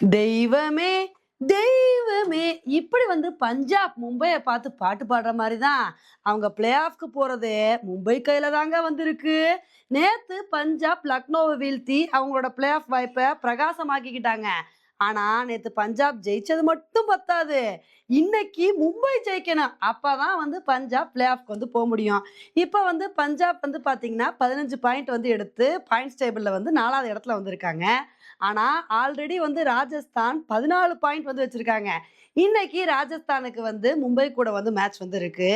தெய்வமே தெய்வமே இப்படி வந்து பஞ்சாப் மும்பைய பார்த்து பாட்டு பாடுற மாதிரி தான் அவங்க பிளே ஆஃப்க்கு போறது மும்பை கையில தாங்க வந்திருக்கு. நேத்து பஞ்சாப் லக்னோவை வீழ்த்தி அவங்களோட பிளே ஆஃப் வாய்ப்பை பிரகாசமாக்கிக்கிட்டாங்க. ஆனா நேத்து பஞ்சாப் ஜெயிச்சது மட்டும் பத்தாது, இன்னைக்கு மும்பை ஜெயிக்கணும், அப்பதான் வந்து பஞ்சாப் பிளே ஆஃப்க்கு வந்து போக முடியும். இப்ப வந்து பஞ்சாப் வந்து பாத்தீங்கன்னா 15 பாயிண்ட் வந்து எடுத்து பாயிண்ட்ஸ் டேபிள்ல வந்து 4வது இடத்துல வந்திருக்காங்க. ஆனா, ஆல்ரெடி வந்து ராஜஸ்தான் 14 பாயிண்ட் வந்து வச்சிருக்காங்க. இன்னைக்கு ராஜஸ்தானுக்கு வந்து மும்பை கூட வந்து மேட்ச் வந்து இருக்கு.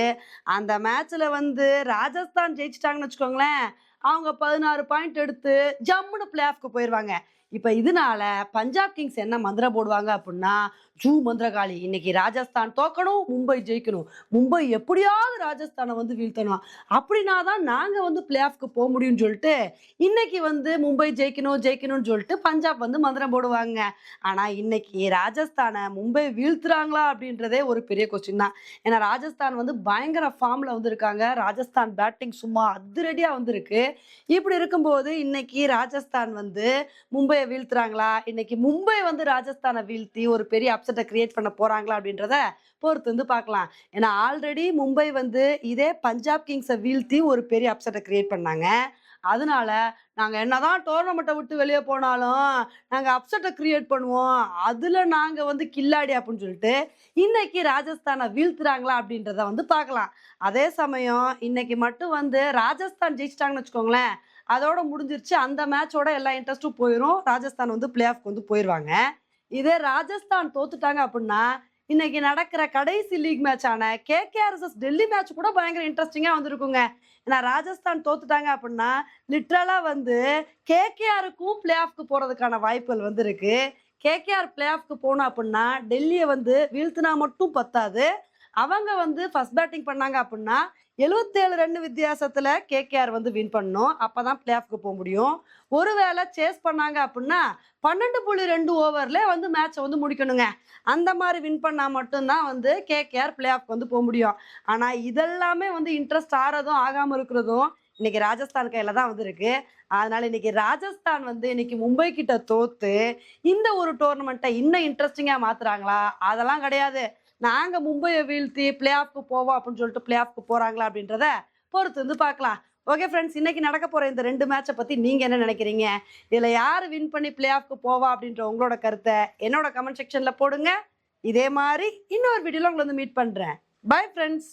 அந்த மேட்ச்ல வந்து ராஜஸ்தான் ஜெயிச்சுட்டாங்கன்னு வச்சுக்கோங்களேன், அவங்க 16 பாயிண்ட் எடுத்து ஜம்முன்னு பிளே ஆஃப்க்கு போயிருவாங்க. இப்ப இதனால பஞ்சாப் கிங்ஸ் என்ன மந்திரம் போடுவாங்க அப்புட்ன்னா, "ஜூ மந்திரகாளி, இன்னைக்கு ராஜஸ்தான் தோக்கணும், மும்பை ஜெயிக்கணும். மும்பை எப்படியாவது ராஜஸ்தான வந்து வீழ்த்தணும். அப்படின்னா தான் நாங்க வந்து பிளே ஆஃப்க்கு போ முடியும்னு" சொல்லிட்டு இன்னைக்கு வந்து மும்பை ஜெயிக்கணும் ஜெயிக்கணும்னு சொல்லிட்டு பஞ்சாப் வந்து மந்திரம் போடுவாங்க. ஆனா இன்னைக்கு ராஜஸ்தானை மும்பை வீழ்த்துறாங்களா அப்படின்றதே ஒரு பெரிய கொஸ்டின் தான். ஏன்னா ராஜஸ்தான் வந்து பயங்கர ஃபார்ம்ல வந்து இருக்காங்க. ராஜஸ்தான் பேட்டிங் சும்மா அதிரடியா வந்து இருக்கு. இப்படி இருக்கும்போது இன்னைக்கு ராஜஸ்தான் வந்து மும்பையை வீழ்த்துறாங்களா, இன்னைக்கு மும்பை வந்து ராஜஸ்தானை வீழ்த்தி ஒரு பெரிய அப்செட்டை கிரியேட் பண்ண போறாங்களா அப்படின்றத பொறுத்து வந்து பார்க்கலாம். ஏன்னா ஆல்ரெடி மும்பை வந்து இதே பஞ்சாப் கிங்ஸை வீழ்த்தி ஒரு பெரிய அப்செட்டை கிரியேட் பண்ணாங்க. அதனால நாங்க என்னதான் டோர்னமெண்ட்ட விட்டு வெளிய போனாலும், நாங்க அப்செட்ட கிரியேட் பண்ணுவோம். அதுல நாங்க வந்து கில்லாடி அப்டின்னு சொல்லிட்டு, இன்னைக்கு ராஜஸ்தான வீழ்த்துறாங்களா அப்படின்றத வந்து பார்க்கலாம். அதே சமயம் இன்னைக்கு மட்டும் வந்து ராஜஸ்தான் ஜெயிச்சுட்டாங்கன்னு வச்சுக்கோங்களேன், அதோட முடிஞ்சிருச்சு. அந்த மேட்சோட எல்லா இன்ட்ரெஸ்ட்டும் போயிரும். ராஜஸ்தான் வந்து பிளே ஆஃப்க்கு வந்து போயிருவாங்க. இதே ராஜஸ்தான் தோத்துட்டாங்க அப்புட்ன்னா, இன்னைக்கு நடக்கிற கடைசி லீக் மேட்சான கேகேஆர் வெர்சஸ் டெல்லி மேட்ச் கூட பயங்கர இன்ட்ரஸ்டிங்கா வந்திருக்குங்க. ஏன்னா ராஜஸ்தான் தோத்துட்டாங்க அப்புட்ன்னா, லிட்டரலா வந்து கேகேஆருக்கும் பிளே ஆஃப்க்கு போறதுக்கான வாய்ப்புகள் வந்து இருக்கு. கேகேஆர் பிளே ஆஃப்க்கு போணும் அப்புட்ன்னா, டெல்லிய வந்து வீழ்த்துனா மட்டும் பத்தாது. அவங்க வந்து ஃபர்ஸ்ட் பேட்டிங் பண்ணாங்க அப்புட்ன்னா, 77 ரன் வித்தியாசத்துல கேகேஆர் வந்து வின் பண்ணணும். அப்பதான் பிளே ஆஃப்க்கு போ முடியும். ஒருவேளை சேஸ் பண்ணாங்க அப்புட்ன்னா, 12.2 ஓவர்ல வந்து மேட்ச வந்து முடிக்கணுங்க. அந்த மாரி வின் பண்ணா மட்டும் தான் வந்து கேகேஆர் பிளே ஆஃப்க்கு வந்து போ முடியும். ஆனா இதெல்லாமே வந்து இன்ட்ரெஸ்ட் ஆறதும், ஆகாம இருக்கிறதும் இன்னைக்கு ராஜஸ்தான் கையில தான் வந்து இருக்கு. அதனால இன்னைக்கு ராஜஸ்தான் வந்து இன்னைக்கு மும்பை கிட்ட தோத்து, இந்த ஒரு டோர்னமெண்ட்ட இன்னும் இன்ட்ரஸ்டிங்கா மாத்துறாங்களா? அதெல்லாம் கிடையாது. நாங்க மும்பைய வீழ்த்தி பிளே ஆஃப்க்கு போவோம் அப்படின்னு சொல்லிட்டு பிளே ஆஃப்க்கு போறாங்களா அப்படின்றத பொறுத்து வந்து பார்க்கலாம். ஓகே ஃப்ரெண்ட்ஸ், இன்னைக்கு நடக்க போற இந்த 2 மேட்ச பத்தி நீங்க என்ன நினைக்கிறீங்க? இதுல யாரு வின் பண்ணி பிளே ஆஃப்க்கு போவா அப்படின்ற உங்களோட கருத்த என்னோட கமெண்ட் செக்ஷன்ல போடுங்க. இதே மாரி இன்னொரு வீடியோல உங்கள வந்து மீட் பண்றேன். Bye friends.